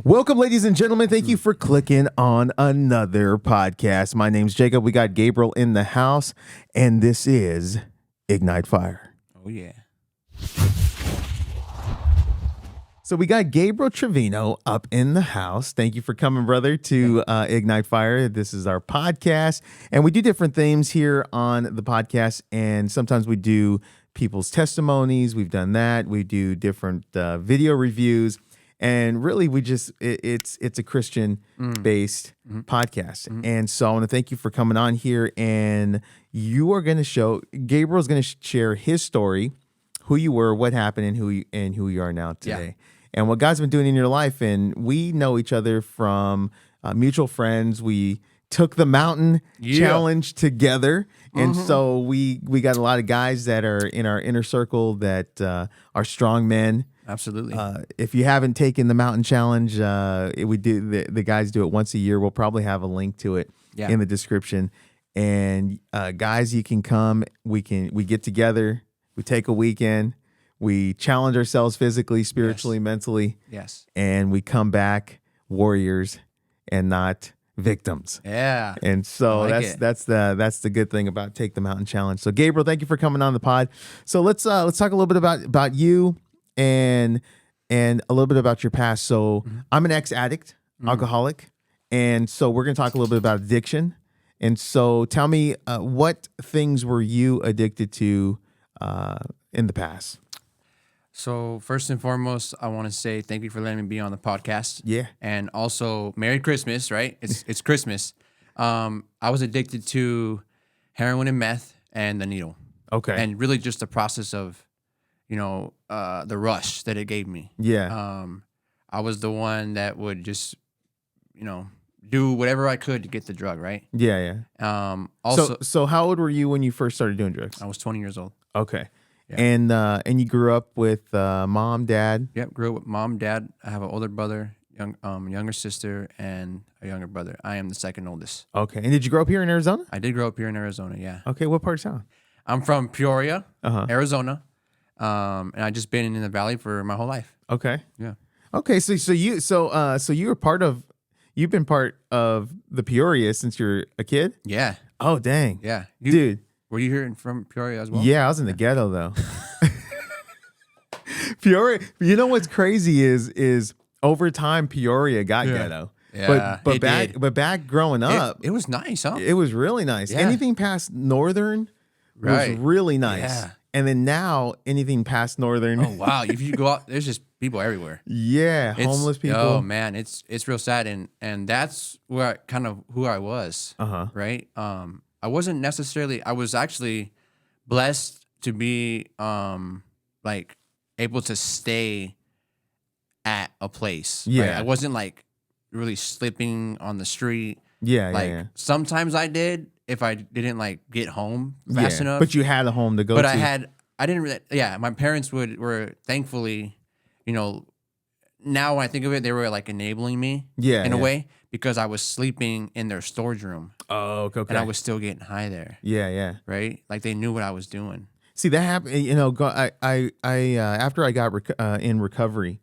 Welcome, ladies and gentlemen. Thank you for clicking on another podcast. My name's Jacob. We got Gabriel in the house, and this is Ignite Fire. Oh, yeah. So we got Gabriel Trevino up in the house. Thank you for coming, brother, to Ignite Fire. This is our podcast, and we do different themes here on the podcast, and sometimes we do people's testimonies. We've done that. We do different video reviews. And really, it's a Christian based podcast. And so I want to thank you for coming on here. And you are going to Gabriel's going to share his story, who you were, what happened, and who you are now today. And what God's been doing in your life. And we know each other from mutual friends. We took the mountain challenge together. And so we got a lot of guys that are in our inner circle that are strong men. Absolutely. If you haven't taken the mountain challenge, the guys do it once a year. We'll probably have a link to it in the description. And guys, you can come. We get together. We take a weekend. We challenge ourselves physically, spiritually, mentally. Yes. And we come back warriors and not victims. Yeah. And so that's the good thing about Take the Mountain Challenge. So Gabriel, thank you for coming on the pod. So let's talk a little bit about you. And a little bit about your past. So I'm an ex-addict, alcoholic, and so we're going to talk a little bit about addiction. And so tell me, what things were you addicted to in the past? So first and foremost, I want to say thank you for letting me be on the podcast. Yeah. And also, Merry Christmas, right? It's Christmas. I was addicted to heroin and meth and the needle. Okay. And really just the process of, the rush that it gave me. Yeah. I was the one that would just, do whatever I could to get the drug, right? Yeah. Also, so how old were you when you first started doing drugs? I was 20 years old. Okay. Yeah. And you grew up with mom, dad? Yep, grew up with mom, dad. I have an older brother, younger sister, and a younger brother. I am the second oldest. Okay. And did you grow up here in Arizona? I did grow up here in Arizona, yeah. Okay. What part of town? I'm from Peoria, Arizona. And I just been in the valley for my whole life. Okay. Yeah. Okay. So you've been part of the Peoria since you're a kid? Yeah. Oh, dang. Yeah. Dude. Were you here from Peoria as well? Yeah, I was in the ghetto though. Peoria. You know what's crazy is over time Peoria got ghetto. Yeah. But back growing up, it was nice, huh? it was really nice. Yeah. Anything past Northern was really nice. Yeah. And then now anything past Northern. Oh wow! If you go out, there's just people everywhere. Yeah, homeless people. Oh man, it's real sad, and that's where who I was. Right. I wasn't necessarily. I was actually blessed to be like able to stay at a place. Yeah. Right? I wasn't like really slipping on the street. Yeah. Sometimes I did if I didn't like get home fast enough. But you had a home to go to. But I didn't really, my parents were thankfully, now when I think of it, they were like enabling me in a way because I was sleeping in their storage room. Oh, okay. And I was still getting high there. Yeah. Right? Like they knew what I was doing. See, that happened, I after I got in recovery,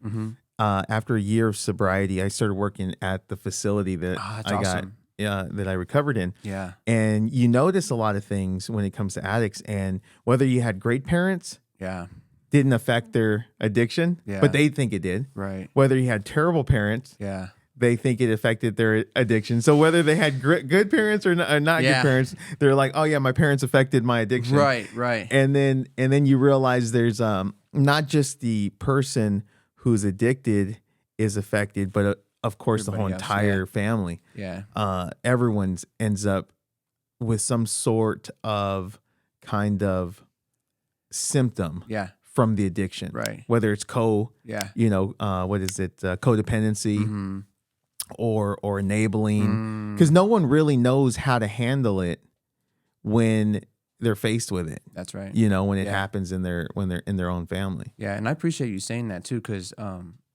after a year of sobriety, I started working at the facility that that I recovered in. Yeah. And you notice a lot of things when it comes to addicts, and whether you had great parents, didn't affect their addiction, but they think it did. Right. Whether you had terrible parents, they think it affected their addiction. So whether they had good parents or not good parents, they're like, oh yeah, my parents affected my addiction. Right. And then you realize there's not just the person who's addicted is affected, but of course everybody the whole entire family. Yeah. Everyone ends up with some sort of kind of symptom. Yeah. From the addiction. Right. Whether it's codependency, or enabling, because no one really knows how to handle it when they're faced with it. That's right. When it happens when they're in their own family. Yeah, and I appreciate you saying that too, because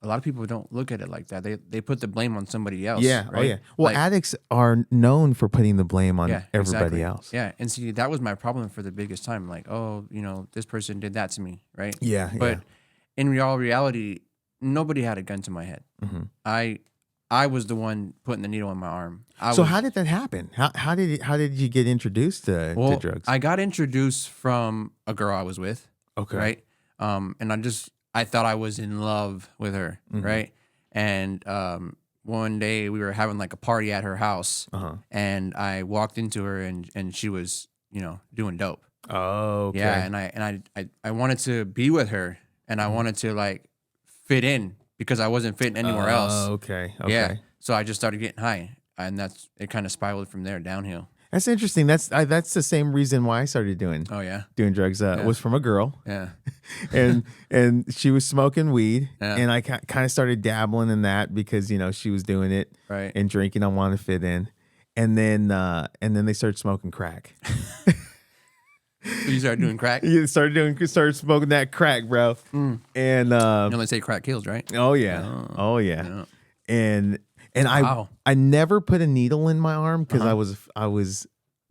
a lot of people don't look at it like that. They put the blame on somebody else. Yeah. Right? Oh yeah. Well, addicts are known for putting the blame on everybody else. Yeah. And see, that was my problem for the biggest time. Like, this person did that to me, right? Yeah. But in reality, nobody had a gun to my head. Mm-hmm. I was the one putting the needle in my arm. So how did that happen? How did you get introduced to drugs? I got introduced from a girl I was with. Okay. Right. And I thought I was in love with her. Mm-hmm. Right. And one day we were having like a party at her house, and I walked into her and she was, doing dope. Oh, okay. Yeah. And I wanted to be with her, and I wanted to like fit in because I wasn't fitting anywhere else. Okay. Yeah. So I just started getting high, and it kind of spiraled from there downhill. That's interesting. That's the same reason why I started doing Oh yeah. doing drugs. Was from a girl. Yeah. and she was smoking weed, Yeah. and I kind of started dabbling in that because she was doing it Right. and drinking. I wanted to fit in, and then they started smoking crack. So you started doing crack? You started smoking that crack, bro. And They say crack kills, right? oh yeah, Yeah. and Wow. I never put a needle in my arm because I was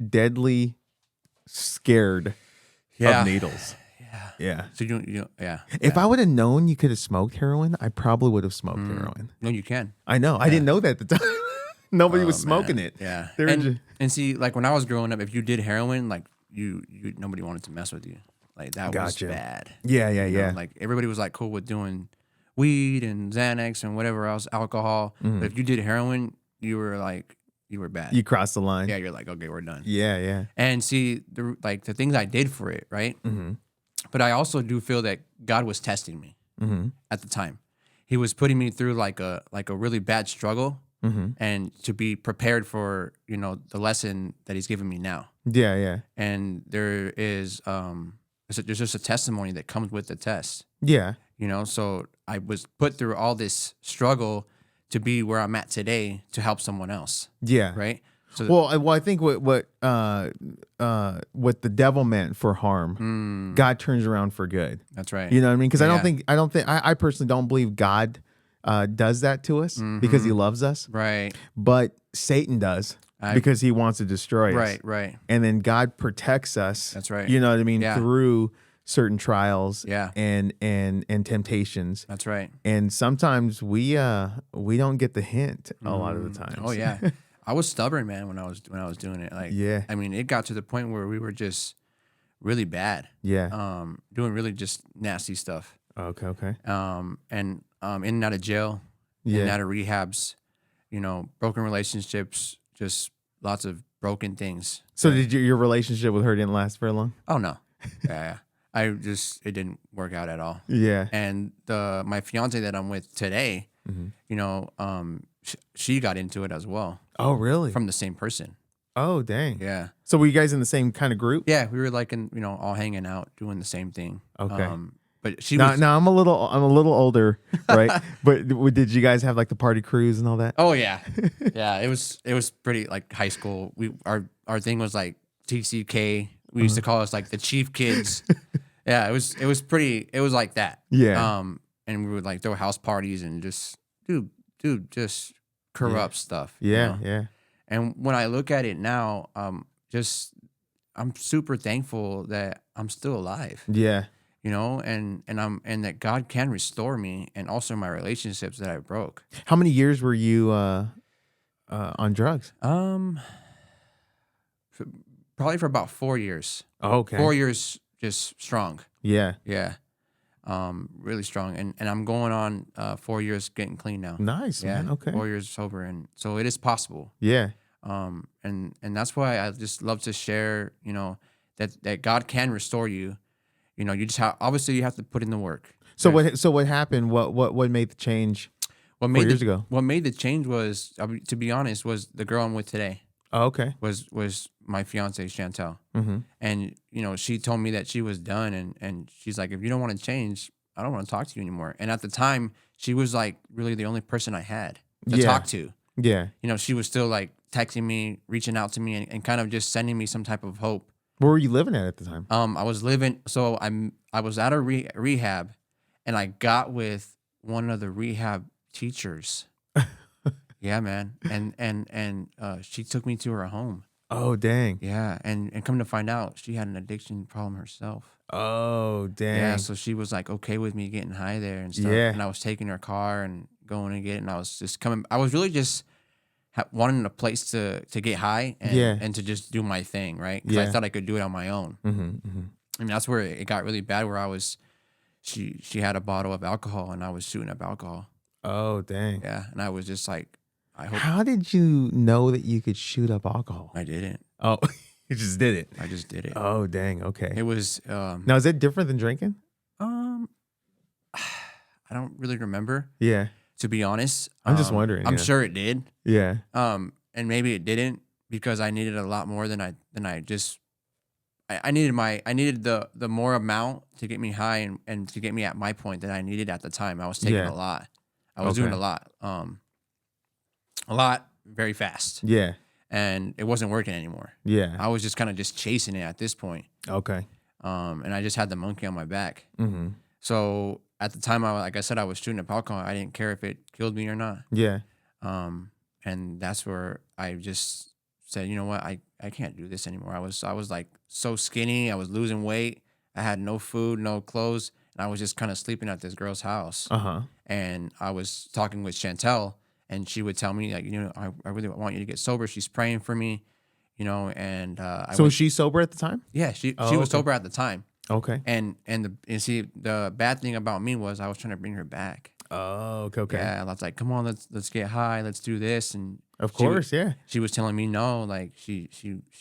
deadly scared Yeah. of needles. Yeah. Yeah. So yeah. If I would have known you could have smoked heroin, I probably would have smoked heroin. No, you can. I know. I didn't know that at the time. Nobody was smoking Man. it. Yeah. They were And see, like when I was growing up, if you did heroin, like you nobody wanted to mess with you. Like that Gotcha. was bad. Yeah. Like everybody was like cool with doing weed and Xanax and whatever else, alcohol. But if you did heroin, you were bad. You crossed the line. Yeah, you're like, okay, we're done. Yeah. And see, the things I did for it, right? Mm-hmm. But I also do feel that God was testing me Mm-hmm. at the time. He was putting me through like a really bad struggle, and to be prepared for the lesson that He's giving me now. Yeah. And there is there's just a testimony that comes with the test. Yeah. So I was put through all this struggle to be where I'm at today to help someone else. Yeah. Right. So Well, I think what the devil meant for harm, God turns around for good. that's right. You know what I mean? Because Yeah. I personally don't believe God does that to us because He loves us, Right. but Satan does because he wants to destroy us. Right. And then God protects us. That's right. You know what I mean? Yeah. Through certain trials, Yeah. and temptations. That's right. And sometimes we don't get the hint a lot of the times. Oh yeah. I was stubborn, man, when I was doing it. Like, Yeah. I mean, it got to the point where we were just really bad. Yeah. Doing really just nasty stuff. Okay. And in and out of jail, in Yeah. and out of rehabs, broken relationships, just lots of broken things. So did your relationship with her didn't last very long? Oh no. Yeah. It didn't work out at all. Yeah. And my fiance that I'm with today, she got into it as well Oh, really? from the same person. Oh, dang. Yeah. So were you guys in the same kind of group? Yeah, we were like all hanging out, doing the same thing. Okay. But she Now, was. I'm a little older, right? But did you guys have like the party cruise and all that? Oh yeah, yeah. It was pretty like high school. Our thing was like TCK. We used to call us like the chief kids. Yeah, it was like that. Yeah. And we would like throw house parties and just just corrupt stuff. Yeah. And when I look at it now, I'm super thankful that I'm still alive. Yeah. And that God can restore me, and also my relationships that I broke. How many years were you on drugs? Probably for about 4 years. Oh, okay. 4 years, just strong. Yeah. Yeah. Really strong. And I'm going on 4 years getting clean now. Nice, Yeah. man. Okay. 4 years sober, and so it is possible. Yeah. And that's why I just love to share, that God can restore you. You just obviously you have to put in the work. So what happened? What made the change? What 4 made years ago? What made the change was, to be honest, was the girl I'm with today. Oh, okay. Was my fiance Chantel. Mm-hmm. And she told me that she was done, and she's like, if you don't want to change, I don't want to talk to you anymore. And at the time, she was like really the only person I had to talk to. Yeah. She was still like texting me, reaching out to me, and kind of just sending me some type of hope. Where were you living at the time? I was living, so I was at a rehab, and I got with one of the rehab teachers. Yeah, man. And she took me to her home. Oh, dang. Yeah, and come to find out, she had an addiction problem herself. Oh, Yeah, dang. so she was like okay with me getting high there and stuff, Yeah. and I was taking her car and going to get it, and I was just coming. I was really just wanting a place to get high Yeah. and to just do my thing, right? Because I Yeah. thought I could do it on my own. I mean, that's where it got really bad. Where I was, she had a bottle of alcohol, and I was shooting up alcohol. Oh, dang. Yeah, and I was just like, I hope How did you know that you could shoot up alcohol? I didn't. Oh, you just did it. I just did it. Oh, dang. Okay. It was Now, is it different than drinking? um, I don't really remember, Yeah. to be honest. I'm just wondering. I'm Yeah. sure it did. Yeah. And maybe it didn't because I needed a lot more than I just. I needed the more amount to get me high and to get me at my point that I needed at the time. I was taking Yeah. a lot. I was doing Okay. a lot very fast, Yeah. and it wasn't working anymore. Yeah. I was just kind of just chasing it at this point. Okay. And I just had the monkey on my back. Mm-hmm. So at the time, like I said, I was shooting up alcohol. I didn't care if it killed me or not. Yeah. And that's where I just said, you know what, I can't do this anymore. I was like so skinny. I was losing weight. I had no food, no clothes, and I was just kind of sleeping at this girl's house. Uh-huh. And I was talking with Chantel, and she would tell me like, you know, I really want you to get sober. She's praying for me, you know. And So was she sober at the time? yeah, she Oh, was okay. sober at the time. Okay. And see, the bad thing about me was I was trying to bring her back. Oh, okay. Okay. Yeah, I was like, come on, let's get high, let's do this. And Of she wa- course. Yeah. she was telling me no, like she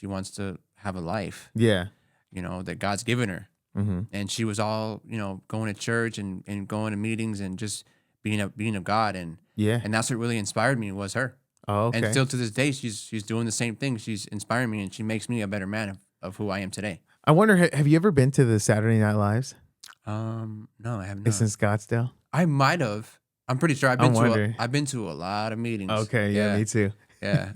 wants to have a life, Yeah. you know, that God's given her. Mm-hmm. And she was all, you know, going to church and going to meetings and just being of God. And Yeah. that's what really inspired me was her. Oh, okay. And still to this day, she's doing the same thing. She's inspiring me, and she makes me a better man of who I am today. I wonder, have you ever been to the Saturday Night Lives? No, I have It's in not. Scottsdale. I might have. I'm pretty sure I'm wondering. I've been to a lot of meetings. Okay. Yeah. Me too. Yeah.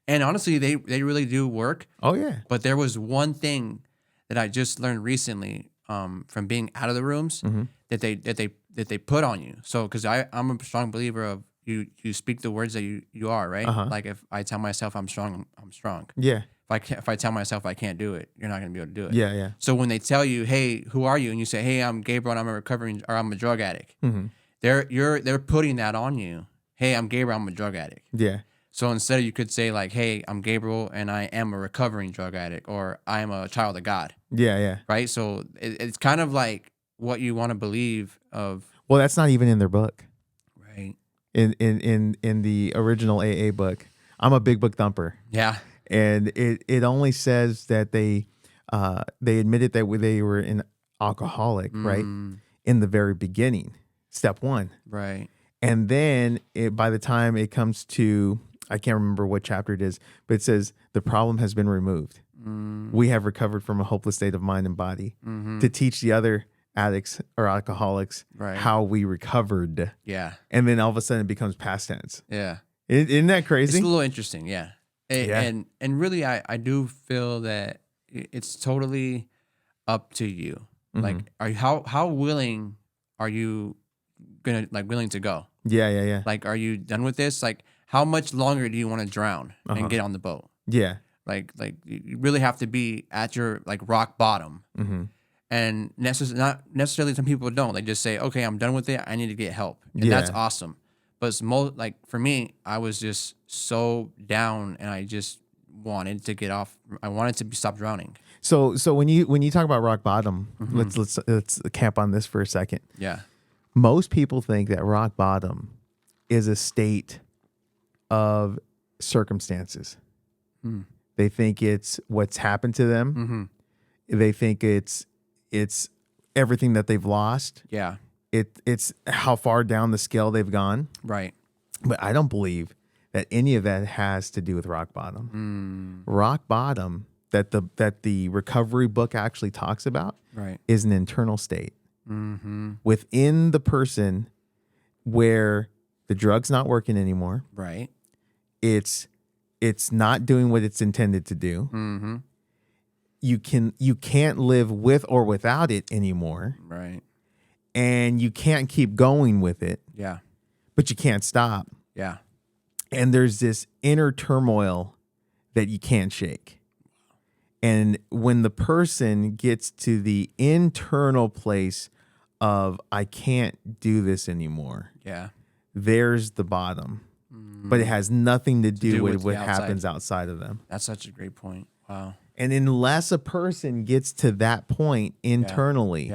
And honestly, they really do work. Oh, yeah. But there was one thing that I just learned recently from being out of the rooms Mm-hmm. that they put on you. So because I'm a strong believer of you speak the words that you are, right? Uh-huh. Like if I tell myself I'm strong, I'm strong. Yeah. If I tell myself I can't do it, you're not gonna be able to do it. Yeah. Yeah. So when they tell you, "Hey, who are you?" and you say, "Hey, I'm Gabriel, and I'm a drug addict," Mm-hmm. they're putting that on you. "Hey, I'm Gabriel, I'm a drug addict." Yeah. So instead, you could say like, "Hey, I'm Gabriel, and I am a recovering drug addict," or "I am a child of God," Yeah. Yeah. right? So it's kind of like what you want to believe of, Well, that's not even in their book. right? In the original AA book, I'm a big book thumper, Yeah, and it only says that they admitted that they were an alcoholic, right, in the very beginning, step one, right. and then by the time it comes to, I can't remember what chapter it is, but it says the problem has been removed. We have recovered from a hopeless state of mind and body to teach the other addicts or alcoholics Right. how we recovered. Yeah, And then all of a sudden it becomes past tense. yeah. Isn't that It's crazy? a little interesting, yeah. Yeah. And really, I do feel that it's totally up to you. Like, how willing are you willing to go? Yeah, yeah, yeah. Like, are you done with this? Like, how much longer do you want to drown and get on the boat? Yeah. Like you really have to be at your rock bottom. And not necessarily some people don't. They just say, okay, I'm done with it. I need to get help. And that's Yeah. awesome. But it's for me, I was just so down and I just wanted to get off. I wanted to stop drowning. So when you talk about rock bottom, let's camp on this for a second. Yeah. Most people think that rock bottom is a state of circumstances. They think it's what's happened to them. They think it's everything that they've lost. Yeah. It's how far down the scale they've gone. Right. But I don't believe that any of that has to do with rock bottom. Rock bottom that the recovery book actually talks about Right. is an internal state within the person where the drug's not working anymore. Right. It's not doing what it's intended to do. You can't live with or without it anymore, Right. and you can't keep going with it, Yeah. but you can't stop. Yeah. And there's this inner turmoil that you can't shake. And when the person gets to the internal place of, I can't do this anymore, Yeah. there's the bottom. But it has nothing to do with what happens outside of them. That's such a great point. Wow. And unless a person gets to that point internally,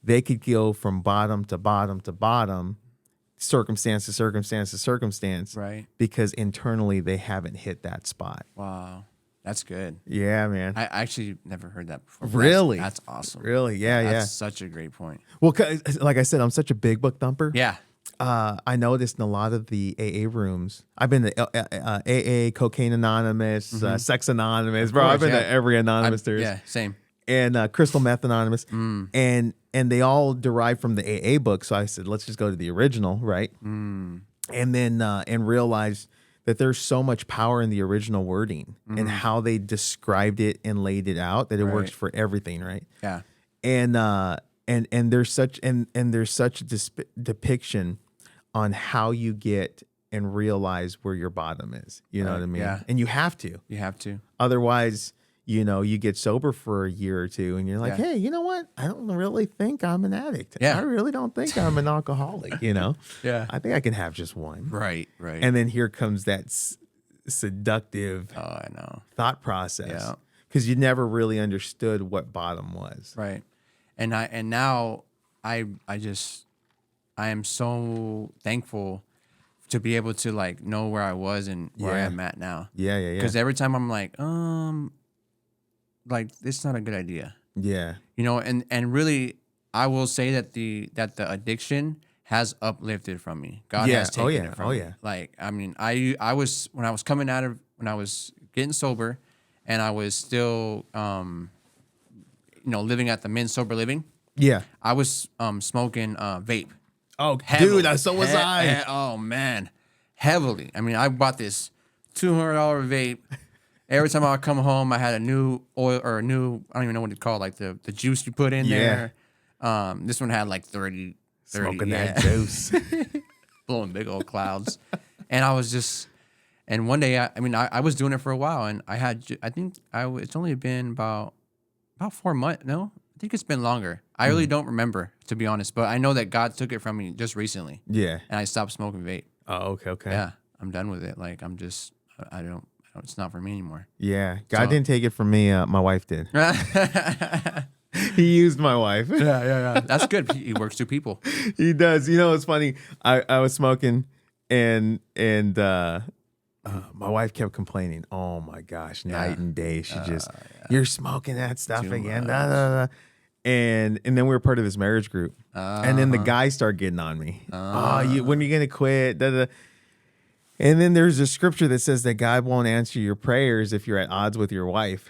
they could go from bottom to bottom to bottom, circumstance to circumstance to circumstance, Right. because internally they haven't hit that spot. Wow. That's good. Yeah, man. I actually never heard that before. Really? That's awesome. Really? Yeah, That's such a great point. Well, like I said, I'm such a big book thumper. Yeah. I noticed in a lot of the AA rooms, I've been to AA, Cocaine Anonymous, Sex Anonymous, bro. I've been to every anonymous there is. Yeah, same. And Crystal Meth Anonymous, and they all derive from the AA book. So I said, let's just go to the original, right? And then and realized that there's so much power in the original wording and how they described it and laid it out that it works for everything, right? Yeah. And there's such a depiction on how you get and realize where your bottom is. You know what I mean? Yeah. And you have to. You have to. Otherwise, you get sober for a year or two and you're like, hey, you know what? I don't really think I'm an addict. Yeah. I really don't think I'm an alcoholic, Yeah. I think I can have just one. Right. And then here comes that seductive I know. thought process. Yeah. Because you never really understood what bottom was. Right. And now I am so thankful to be able to like know where I was and where I am at now. Yeah. Because every time I'm like it's not a good idea. Yeah. And really I will say that the addiction has uplifted from me. God has taken it from me. Like, I mean, I was when I was getting sober and I was still living at the men's sober living. Yeah. I was smoking vape. Oh, Heavily. dude, so was I. Oh man, heavily. I mean, I bought this $200 vape. Every time I would come home, I had a new oil or a new, I don't even know what it's called, like the juice you put in there. This one had like 30. Smoking that juice. Blowing big old clouds. And I was just, and one day, I was doing it for a while and it's only been about 4 months. No, I think it's been longer. I really don't remember, to be honest, but I know that God took it from me just recently. Yeah. And I stopped smoking vape. Oh, okay. Yeah. I'm done with it. Like, it's not for me anymore. Yeah. God didn't take it from me. My wife did. He used my wife. Yeah. That's good. He works through people. He does. It's funny. I was smoking and my wife kept complaining. Oh my gosh, night and day. She you're smoking that stuff Too again. much. And then we were part of this marriage group. And then the guys start getting on me. When are you gonna quit? And then there's a scripture that says that God won't answer your prayers if you're at odds with your wife.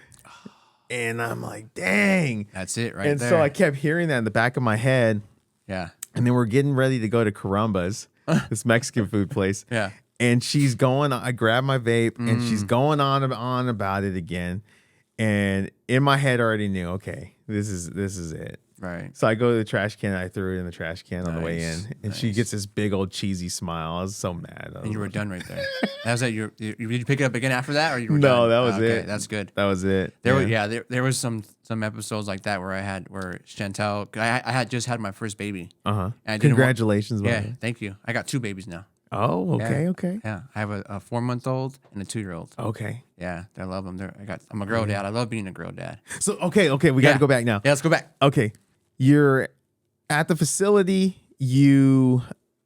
And I'm like, dang. That's it right and there. so I kept hearing that in the back of my head. Yeah. And then we're getting ready to go to Carumba's, this Mexican food place. Yeah. And she's going, I grab my vape and she's going on about it again. And in my head, I already knew, okay, this is it. Right. So I go to the trash can and I threw it in the trash can on the way in. And she gets this big old cheesy smile. I was so mad. And you were done right there. That was that. Did you pick it up again after that, or you were done? No, that was Okay, it. That's good. That was it. There was some episodes like that where Chantel, I had just had my first baby. Congratulations, Yeah, buddy. thank you. I got 2 babies now. Oh, okay, okay. Yeah, I have a 4-month-old and a 2-year-old. Okay. Yeah, I love them. I'm a girl dad. I love being a girl dad. So okay, we got to go back now. Yeah, let's go back. Okay, you're at the facility. You're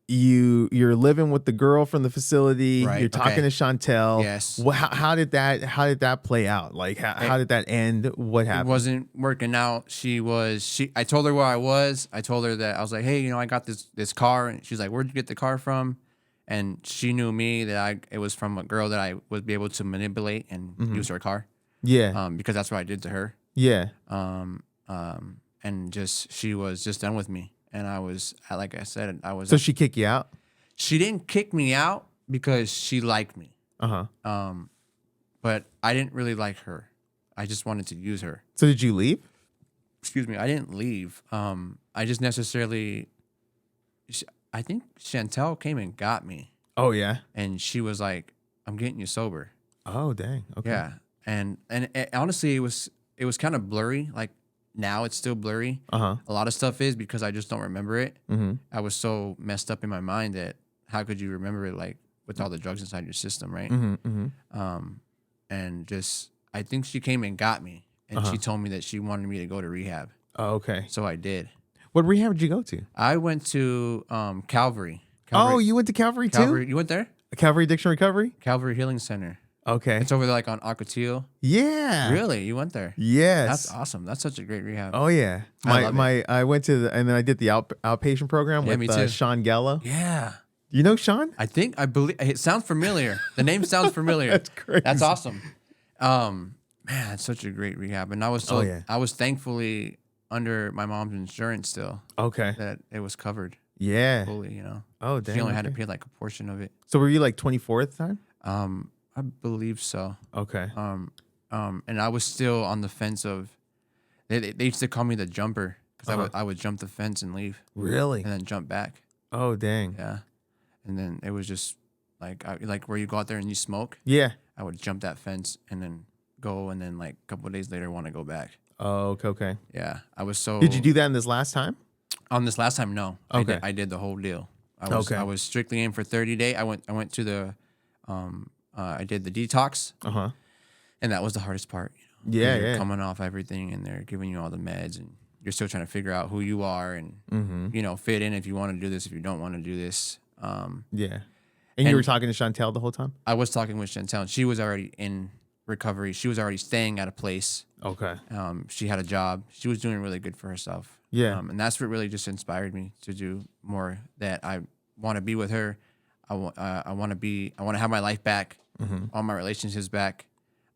living with the girl from the facility. Right, You're talking to Chantel. Yes. How did that play out? Like how did that end? What happened? It wasn't working out. I told her where I was. I told her that I was like, hey, I got this car, and she's like, where'd you get the car from? And she knew me that it was from a girl that I would be able to manipulate and use her car. Yeah. Because that's what I did to her. Yeah. And she was just done with me. And I was, like I said, So she kicked you out? She didn't kick me out because she liked me. But I didn't really like her. I just wanted to use her. So did you leave? Excuse me. I didn't leave. I just necessarily, I think Chantel came and got me. Oh, yeah. And she was like, I'm getting you sober. Oh, dang. Okay. Yeah, and honestly, it was kind of blurry. Like now, it's still blurry. Uh-huh. A lot of stuff is because I just don't remember it. Mm-hmm. I was so messed up in my mind that how could you remember it like with all the drugs inside your system, right? Mm-hmm. Mm-hmm. And just I think she came and got me, and she told me that she wanted me to go to rehab, Oh, okay. so I did. What rehab did you go to? I went to Calvary. Oh, you went to Calvary too? Calvary. You went there? Calvary Addiction Recovery? Calvary Healing Center. Okay. It's over there, like on Aquatil. Yeah. Really? You went there? Yes. That's awesome. That's such a great rehab. Oh yeah. I love it. I went to and then I did the outpatient program Yeah, me with too. Sean Gallo. Yeah. You know Sean? I believe it sounds familiar. The name sounds familiar. That's crazy. That's awesome. Man, it's such a great rehab. And I was I was thankfully under my mom's insurance still Okay. that it was covered Yeah. fully, you know. Oh damn. She only had to okay. pay like a portion of it. So were you like 24 at the time? I believe so. Okay. And I was still on the fence of they used to call me the jumper because I would jump the fence and leave Really? and then jump back. Oh dang. Yeah. And then it was just like like where you go out there and you smoke. Yeah. I would jump that fence and then go, and then like a couple of days later want to go back. Oh, okay. Yeah, I was so. Did you do that in this last time? On this last time? No. Okay. I did the whole deal. Okay. I was strictly in for 30 days. I went to the I did the detox, Uh-huh. and that was the hardest part. You know, Yeah, 'cause you're yeah. coming off everything, and they're giving you all the meds, and you're still trying to figure out who you are, and you know, fit in if you want to do this, if you don't want to do this. Yeah. And you were talking to Chantel the whole time? I was talking with Chantel, and she was already in recovery. She was already staying at a place. Okay. She had a job. She was doing really good for herself. Yeah. And that's what really just inspired me to do more. That I want to be with her. I want to have my life back, all my relationships back,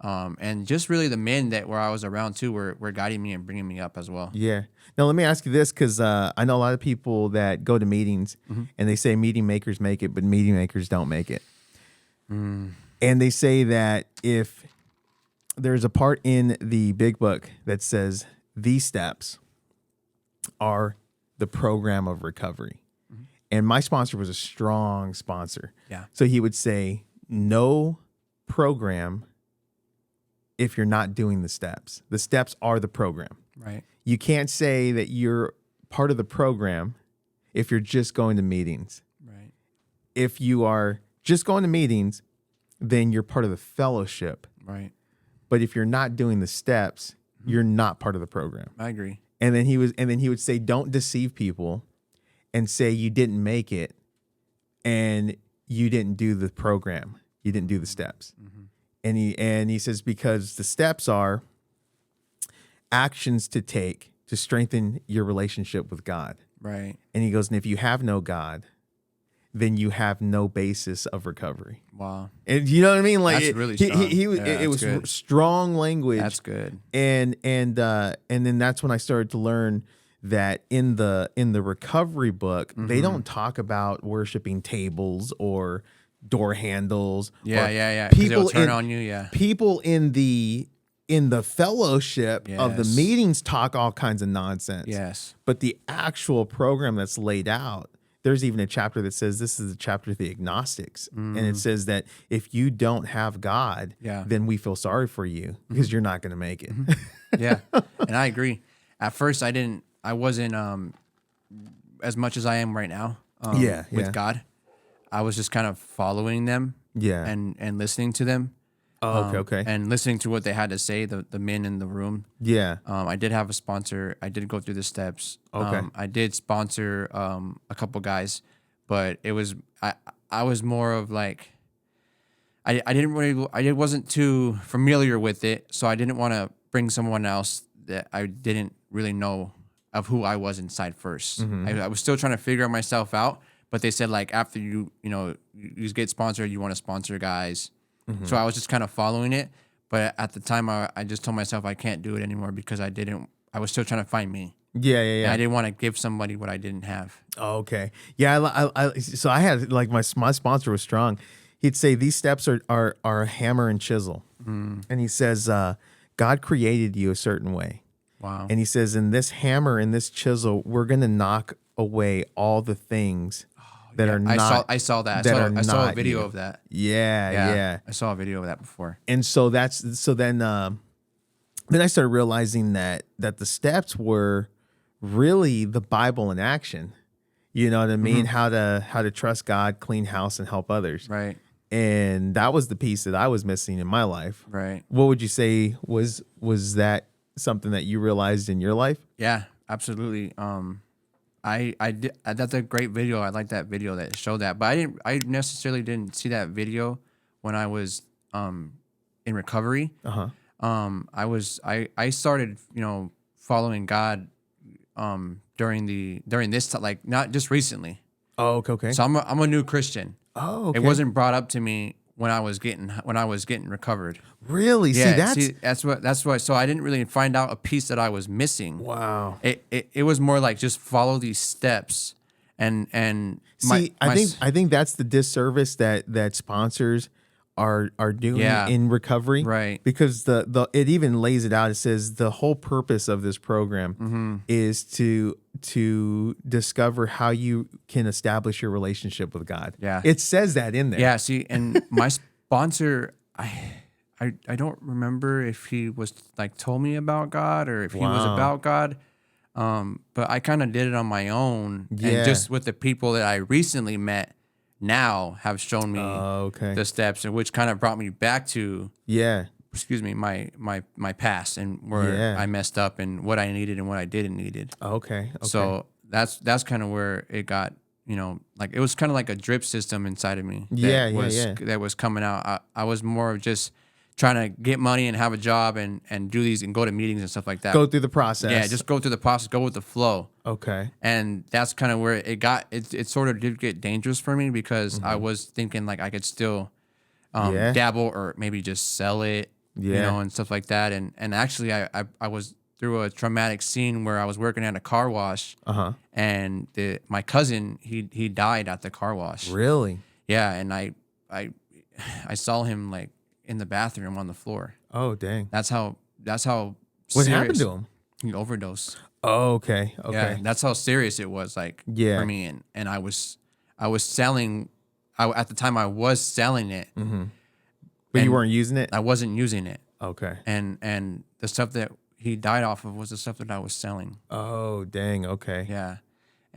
and just really the men that where I was around too were guiding me and bringing me up as well. Yeah. Now let me ask you this, because I know a lot of people that go to meetings and they say meeting makers make it, but meeting makers don't make it. And they say that if there's a part in the big book that says these steps are the program of recovery. And my sponsor was a strong sponsor. Yeah. So he would say, no program if you're not doing the steps. The steps are the program. Right. You can't say that you're part of the program if you're just going to meetings. Right. If you are just going to meetings, then you're part of the fellowship. Right. But if you're not doing the steps, you're not part of the program. I agree. And then he would say, don't deceive people and say you didn't make it and you didn't do the program. You didn't do the steps. And he says, because the steps are actions to take to strengthen your relationship with God. Right. And he goes, and if you have no God, then you have no basis of recovery. Wow. And you know what I mean? Like That's really strong. it was good. strong language. That's good. And then that's when I started to learn that in the recovery book, they don't talk about worshiping tables or door handles. Yeah, or yeah. 'Cause People it'll turn in, on you. Yeah. people in the fellowship of the Yes. meetings talk all kinds of nonsense. Yes. But the actual program that's laid out, there's even a chapter that says this is a chapter of the agnostics. And it says that if you don't have God, Yeah. then we feel sorry for you because you're not going to make it. Yeah. And I agree. At first, I wasn't as much as I am right now. With God, I was just kind of following them. Yeah. And listening to them. Oh, okay. And listening to what they had to say, the men in the room. Yeah. I did have a sponsor. I did go through the steps. Okay. I did sponsor a couple guys, but it was I was more of like I wasn't too familiar with it, so I didn't want to bring someone else that I didn't really know of who I was inside 1st. I was still trying to figure myself out, but they said like after you get sponsored, you want to sponsor guys. So I was just kind of following it, but at the time I just told myself I can't do it anymore because I was still trying to find me. Yeah. And I didn't want to give somebody what I didn't have. Oh, okay. Yeah. So I had like my sponsor was strong. He'd say these steps are a hammer and chisel. And he says, God created you a certain way. Wow. And he says, in this hammer and this chisel, we're going to knock away all the things that are not. I saw that. That are I saw a not video you. of that. Yeah. I saw a video of that before. And so then I started realizing that the steps were really the Bible in action. You know what I mean? How to trust God, clean house, and help others. Right. And that was the piece that I was missing in my life. Right. What would you say was that something that you realized in your life? Yeah, absolutely. I did. That's a great video. I like that video that showed that. But I necessarily didn't see that video when I was in recovery. I started, following God during this like not just recently. Oh, okay. So I'm a new Christian. Oh, okay. It wasn't brought up to me when I was getting recovered. Really? Yeah, See, that's what. So I didn't really find out a piece that I was missing. wow. It was more like just follow these steps, and I think that's the disservice that sponsors are doing in recovery, right? Because the it even lays it out. It says the whole purpose of this program is to discover how you can establish your relationship with God. Yeah, it says that in there. Yeah, see, and my sponsor, I don't remember if he was like told me about God or if he was about God. But I kind of did it on my own, and just with the people that I recently met now have shown me the steps, and which kind of brought me back to my past and where I messed up and what I needed and what I didn't needed. Okay. So that's kind of where it got, like it was kind of like a drip system inside of me. That was coming out. I was more of just trying to get money and have a job and do these and go to meetings and stuff like that. Go through the process. Yeah, just go through the process, go with the flow. Okay. And that's kind of where it sort of did get dangerous for me because I was thinking like I could still dabble or maybe just sell it, and stuff like that. And actually I was through a traumatic scene where I was working at a car wash and my cousin, he died at the car wash. Really? Yeah. And I saw him like in the bathroom on the floor. Oh, dang. That's how what happened to him? He overdosed. Oh, okay. Yeah, that's how serious it was like for me. And I was selling, at the time I was selling it. But you weren't using it? I wasn't using it. Okay. And the stuff that he died off of was the stuff that I was selling. Oh, dang. Okay. Yeah.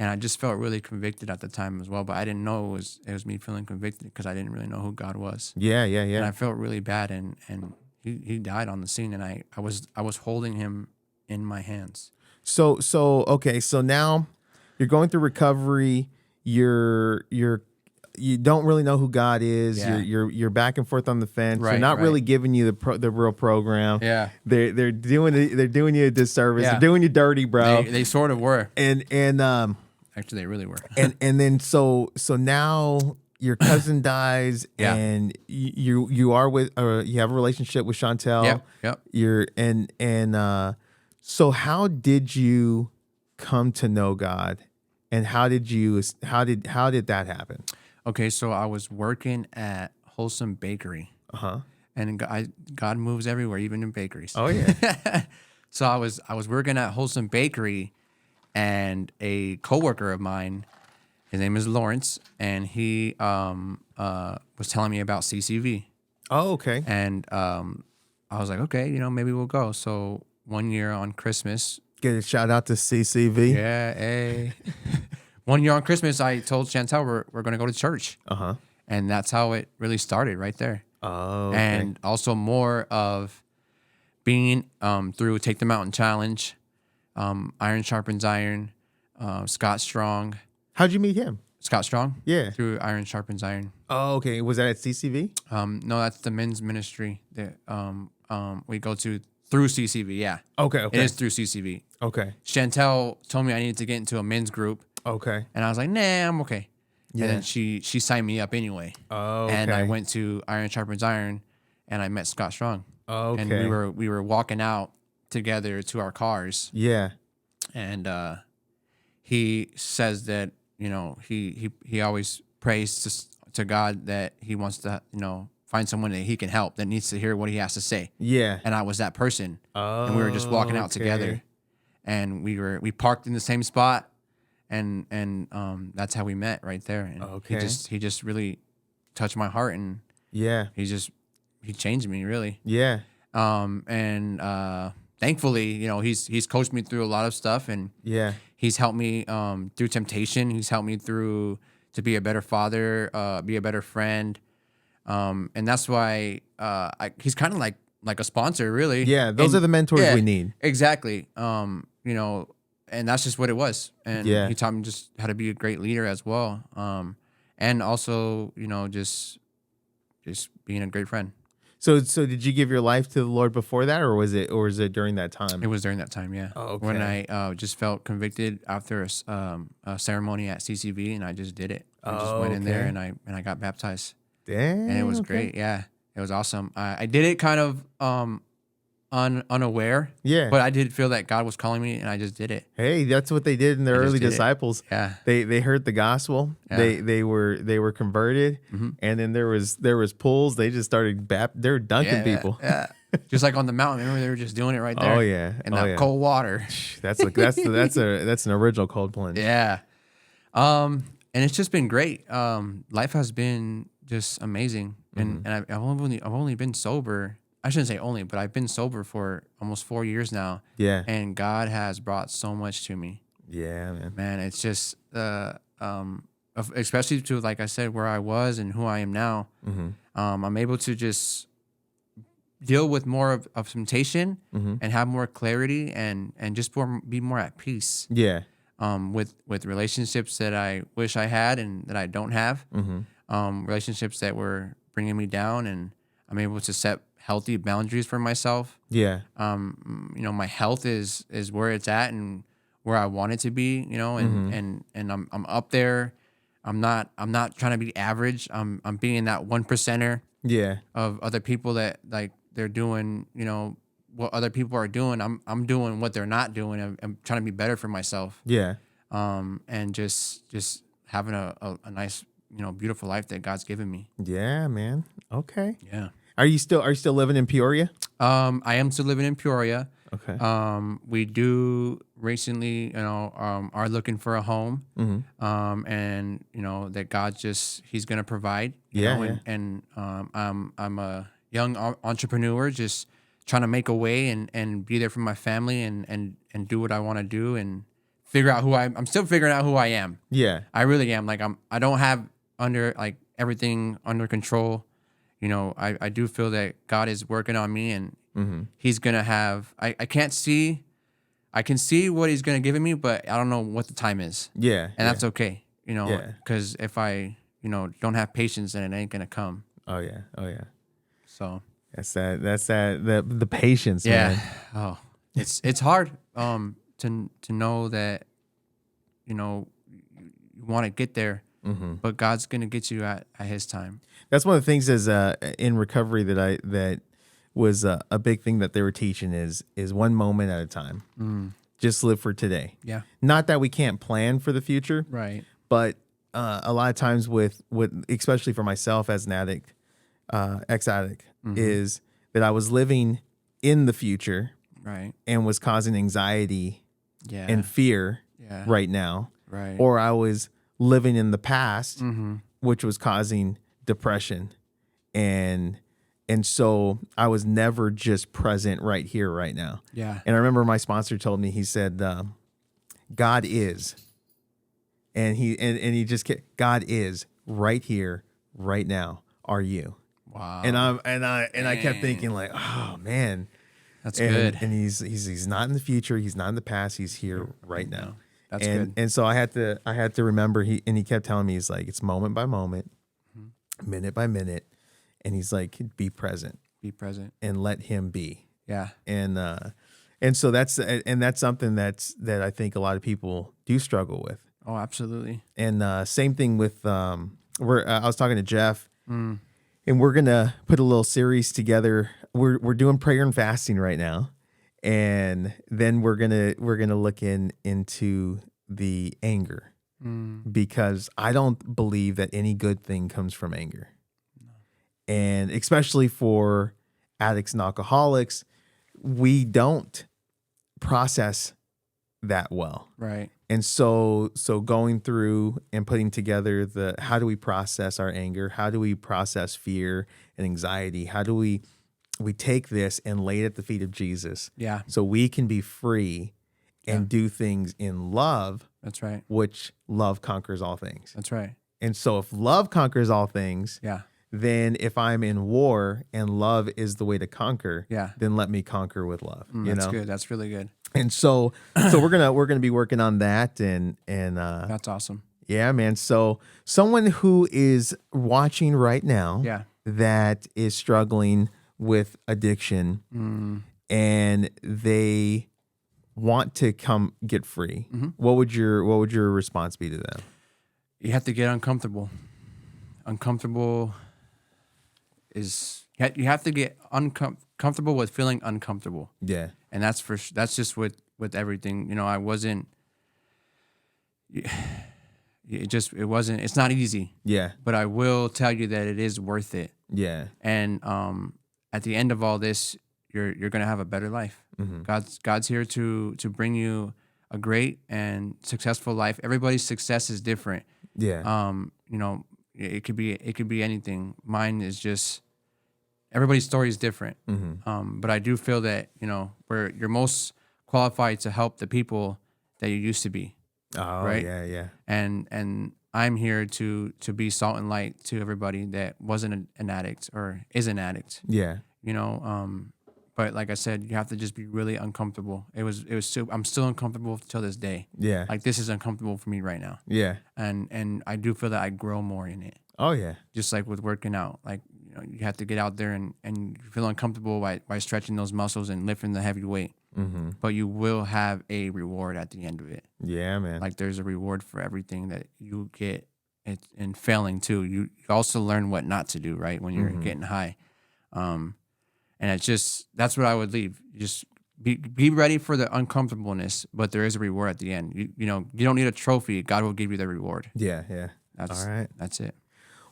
And I just felt really convicted at the time as well, but I didn't know it was me feeling convicted because I didn't really know who God was. Yeah. And I felt really bad, and he died on the scene, and I was holding him in my hands. So okay. So now you're going through recovery. You don't really know who God is. Yeah. You're back and forth on the fence. Right, they're not really giving you the real program. Yeah. They're doing you a disservice. Yeah. They're doing you dirty, bro. They sort of were. And Actually, they really were. and then so now your cousin dies, and you are with you have a relationship with Chantel. Yep. So how did you come to know God, and how did that happen? Okay, so I was working at Wholesome Bakery. And God moves everywhere, even in bakeries. Oh yeah. So I was working at Wholesome Bakery, and a coworker of mine, his name is Lawrence, and he was telling me about CCV. Oh, okay. And I was like, okay, maybe we'll go. So one year on Christmas, Get a shout out to CCV. yeah, hey. One year on Christmas, I told Chantel we're going to go to church. And that's how it really started right there. Oh, okay. And also more of being through Take the Mountain Challenge, Iron Sharpens Iron, Scott Strong. How'd you meet him? Scott Strong? Yeah. Through Iron Sharpens Iron. Oh, okay. Was that at CCV? No, that's the men's ministry that we go to through CCV, yeah. Okay. It is through CCV. Okay. Chantel told me I needed to get into a men's group. Okay. And I was like, nah, I'm okay. Yeah. And then she signed me up anyway. Oh, okay. And I went to Iron Sharpens Iron, and I met Scott Strong. Okay. And we were walking out together to our cars. Yeah. And he says that, he always prays to God that he wants to, find someone that he can help, that needs to hear what he has to say. Yeah. And I was that person. Oh, and we were just walking out together. And we parked in the same spot. and that's how we met right there. And Okay. he just really touched my heart, and Yeah. he changed me really. Yeah. And thankfully, he's coached me through a lot of stuff, and Yeah. he's helped me through temptation. He's helped me through to be a better father, be a better friend. And that's why he's kind of like a sponsor, really. Yeah. Those And are the mentors yeah, we need. exactly. And that's just what it was. And Yeah. he taught me just how to be a great leader as well. And also, just being a great friend. So did you give your life to the Lord before that, or was it during that time? It was during that time, yeah. Oh, okay. When I just felt convicted after a ceremony at CCV, and I just did it. I just went in there, okay. and I got baptized, Dang, and it was okay. great. Yeah, it was awesome. I did it kind of unaware, Yeah. but I did feel that God was calling me, and I just did it. Hey, that's what they did in the I just early did it. disciples. Yeah. They heard the gospel. Yeah. They were converted, and then there was pulls. They just started they were dunking people. Yeah. Just like on the mountain, remember they were just doing it right there. Oh yeah, in that cold water. That's an original cold plunge. Yeah. And it's just been great. Life has been just amazing, and I've only been sober. I shouldn't say only, but I've been sober for almost 4 years now. Yeah. And God has brought so much to me. Yeah, man. Man, it's just especially to, like I said, where I was and who I am now. I'm able to just deal with more of temptation and have more clarity and just be more at peace. Yeah. With relationships that I wish I had and that I don't have. Relationships that were bringing me down, and I'm able to set healthy boundaries for myself. Yeah. My health is where it's at and where I want it to be, and I'm up there. I'm not trying to be average. I'm being that 1%er Yeah. of other people that like they're doing, what other people are doing. I'm doing what they're not doing. I'm trying to be better for myself. Yeah. And just having a nice, beautiful life that God's given me. Yeah, man. Okay. Yeah. Are you still living in Peoria? I am still living in Peoria. Okay. We do recently, are looking for a home. And that God He's gonna provide. I'm a young entrepreneur, just trying to make a way and be there for my family and do what I want to do and figure out I'm still figuring out who I am. Yeah. I really am. Like I don't have everything under control. I do feel that God is working on me, and He's gonna have. I can see what He's gonna give me, but I don't know what the time is. Yeah. And that's okay. Yeah. Because if I don't have patience, then it ain't gonna come. Oh yeah. Oh yeah. So That's the patience, yeah. man. Oh, it's hard to know that you want to get there, but God's gonna get you at His time. That's one of the things in recovery that was a big thing that they were teaching is one moment at a time. Just live for today. Yeah. Not that we can't plan for the future, Right. but a lot of times with especially for myself as an addict, ex-addict, is that I was living in the future, right, and was causing anxiety yeah, and fear yeah, right now, right, or I was living in the past, which was causing depression, and so I was never just present right here, right now. yeah, And I remember my sponsor told me, he said, God is, and he just God is right here, right now. Are you? wow. And I kept thinking like, oh man, that's good. And he's not in the future. He's not in the past. He's here right now. That's good. And so I had to remember. He kept telling me, he's like, it's moment by moment, minute by minute, and he's like, be present and let him be. Yeah. And so that's something that I think a lot of people do struggle with. Oh, absolutely. And same thing with I was talking to Jeff, and we're gonna put a little series together. We're doing prayer and fasting right now, and then we're gonna look into the anger, because I don't believe that any good thing comes from anger, and especially for addicts and alcoholics, we don't process that well. Right. And so going through and putting together the how do we process our anger? How do we process fear and anxiety? How do we take this and lay it at the feet of Jesus? Yeah. So we can be free and do things in love. That's right. Which love conquers all things. That's right. And so if love conquers all things, Yeah. then if I'm in war and love is the way to conquer, then let me conquer with love. That's good. That's really good. And so we're gonna be working on that, and that's awesome. Yeah, man. So someone who is watching right now, that is struggling with addiction, and they want to come get free. What would your response be to them? You have to get uncomfortable. Uncomfortable is you have to get comfortable with feeling uncomfortable. Yeah. And that's just with everything. You know, I wasn't. It's not easy. Yeah. But I will tell you that it is worth it. Yeah. And at the end of all this, you're gonna have a better life. God's here to bring you a great and successful life. Everybody's success is different. Yeah. You know, it could be anything. Mine is just. Everybody's story is different, but I do feel that, you know, where you're most qualified to help the people that you used to be. Oh, right? Yeah. And I'm here to be salt and light to everybody that wasn't an addict or is an addict. Yeah. You know, but like I said, you have to just be really uncomfortable. I'm still uncomfortable till this day. Yeah. Like this is uncomfortable for me right now. Yeah. And I do feel that I grow more in it. Oh yeah. Just like with working out, like, you know, you have to get out there and you feel uncomfortable by stretching those muscles and lifting the heavy weight. But you will have a reward at the end of it. Yeah, man. Like there's a reward for everything that you get in failing too. You also learn what not to do, right? When you're getting high. And that's what I would leave. Just be ready for the uncomfortableness, but there is a reward at the end. You know, you don't need a trophy. God will give you the reward. Yeah. All right. That's it.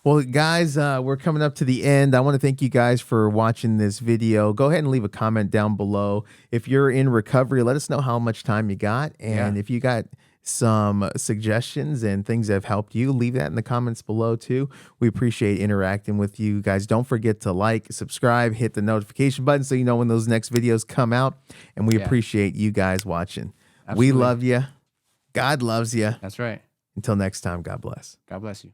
Well, guys, we're coming up to the end. I want to thank you guys for watching this video. Go ahead and leave a comment down below. If you're in recovery, let us know how much time you got. And if you got some suggestions and things that have helped you, leave that in the comments below too. We appreciate interacting with you guys. Don't forget to like, subscribe, hit the notification button so you know when those next videos come out. And we appreciate you guys watching. Absolutely. We love you. God loves you. That's right. Until next time, God bless. God bless you.